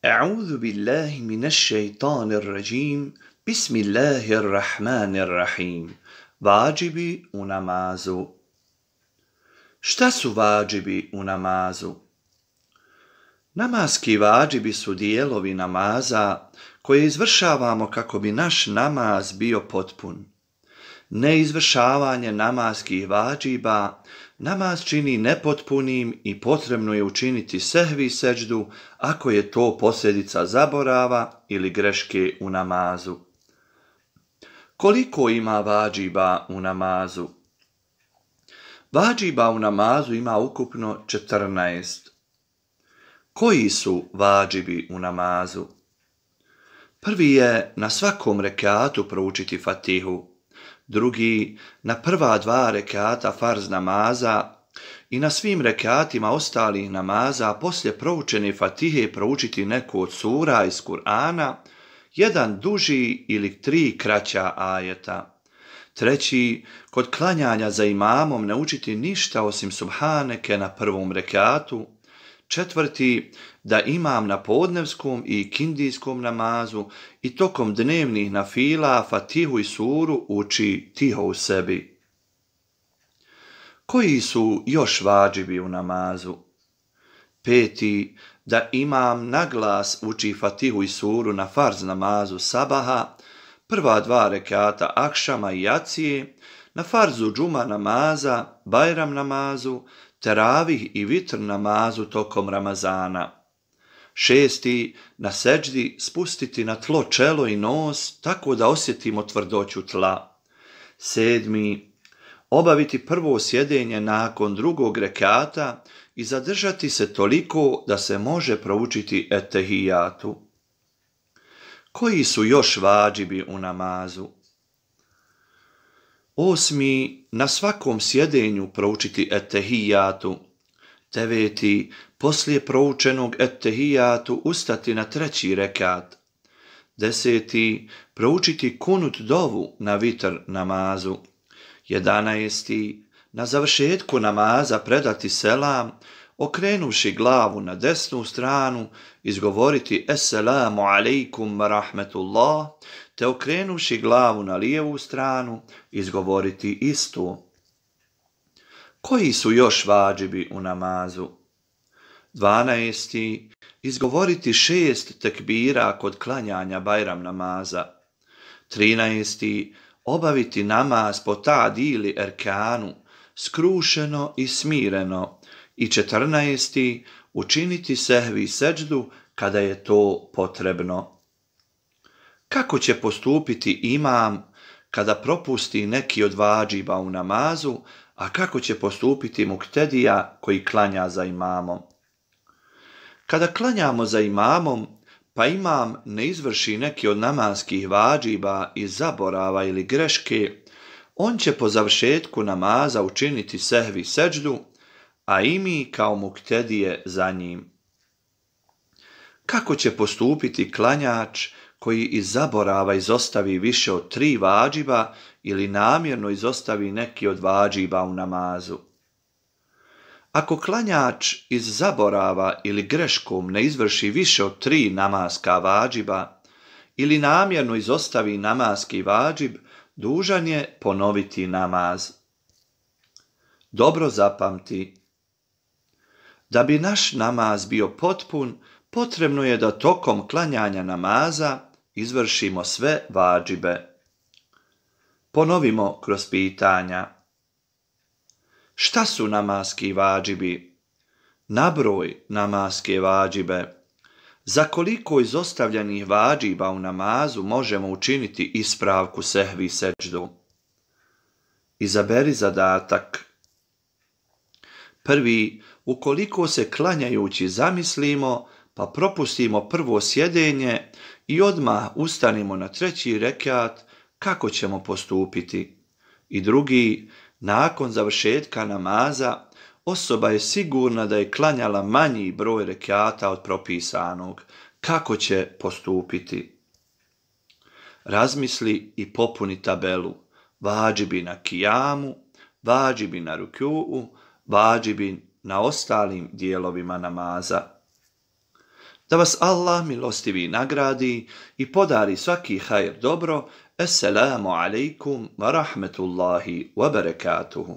أعوذ بالله من الشيطان الرجيم بسم الله الرحمن الرحيم. Vađibi u namazu. Šta su vađibi u namazu? Namaski vađibi su dijelovi namaza koje izvršavamo kako bi naš namaz bio potpun. Neizvršavanje namaskih vađiba namaz čini nepotpunim i potrebno je učiniti sehvi seđdu ako je to posljedica zaborava ili greške u namazu. Koliko ima vađiba u namazu? Vađiba u namazu ima ukupno 14. Koji su vađibi u namazu? Prvi je na svakom rekatu proučiti Fatihu, drugi na prva 2 rekata farz namaza i na svim rekatima ostalih namaza poslije proučene Fatihe proučiti neku od sura iz Kur'ana, jedan duži ili 3 kraća ajeta. Treći, kod klanjanja za imamom ne učiti ništa osim subhaneke na prvom rekatu. Četvrti, da imam na podnevskom i kindijskom namazu i tokom dnevnih nafila Fatihu i suru uči tiho u sebi. Koji su još vađibi u namazu? Peti, da imam na glas uči Fatihu i suru na farz namazu sabaha, prva 2 rekata akšama i jacije, na farzu džuma namaza, bajram namazu, teravih i vitr namazu tokom Ramazana. Šesti, na seđdi spustiti na tlo čelo i nos tako da osjetimo tvrdoću tla. Sedmi, obaviti prvo sjedenje nakon drugog rekata i zadržati se toliko da se može proučiti etehijatu. Koji su još vađibi u namazu? Osmi, na svakom sjedenju proučiti etehijatu. Deveti, poslije proučenog etehijatu ustati na 3. rekat. 10. Proučiti kunut dovu na vitr namazu. 11. Na završetku namaza predati selam, okrenuši glavu na desnu stranu, izgovoriti Esselamu alejkum wa rahmetullah, te okrenuši glavu na lijevu stranu, izgovoriti isto. Koji su još vađibi u namazu? 12. Izgovoriti 6 tekbira kod klanjanja bajram namaza. 13. Obaviti namaz po tad ili erkanu, skrušeno i smireno. I 14. Učiniti sehvi seđdu kada je to potrebno. Kako će postupiti imam kada propusti neki od vađiba u namazu, a kako će postupiti muktedija koji klanja za imamom? Kada klanjamo za imamom, pa imam ne izvrši neki od namaskih vađiba iz zaborava ili greške, on će po završetku namaza učiniti sehvi seđdu, a i mi kao muktedije za njim. Kako će postupiti klanjač koji iz zaborava izostavi više od 3 vađiba ili namjerno izostavi neki od vađiba u namazu? Ako klanjač iz zaborava ili greškom ne izvrši više od 3 namaska vađiba ili namjerno izostavi namaski vađib, dužan je ponoviti namaz. Dobro zapamti. Da bi naš namaz bio potpun, potrebno je da tokom klanjanja namaza izvršimo sve vađibe. Ponovimo kroz pitanja. Šta su namaski vađibi? Nabroj namaske vađibe. Za koliko izostavljenih vađiba u namazu možemo učiniti ispravku sehvi seđdu? Izaberi zadatak. Prvi, ukoliko se klanjajući zamislimo, pa propustimo prvo sjedenje i odmah ustanimo na 3. rekat, kako ćemo postupiti? I drugi, nakon završetka namaza, osoba je sigurna da je klanjala manji broj rekata od propisanog, kako će postupiti? Razmisli i popuni tabelu. Vađibi na kijamu, vađibi na rukuu, vađibi na ostalim dijelovima namaza. Da vas Allah milostivi nagradi i podari svaki hajr dobro. Assalamu alaikum wa rahmetullahi wa barakatuhu.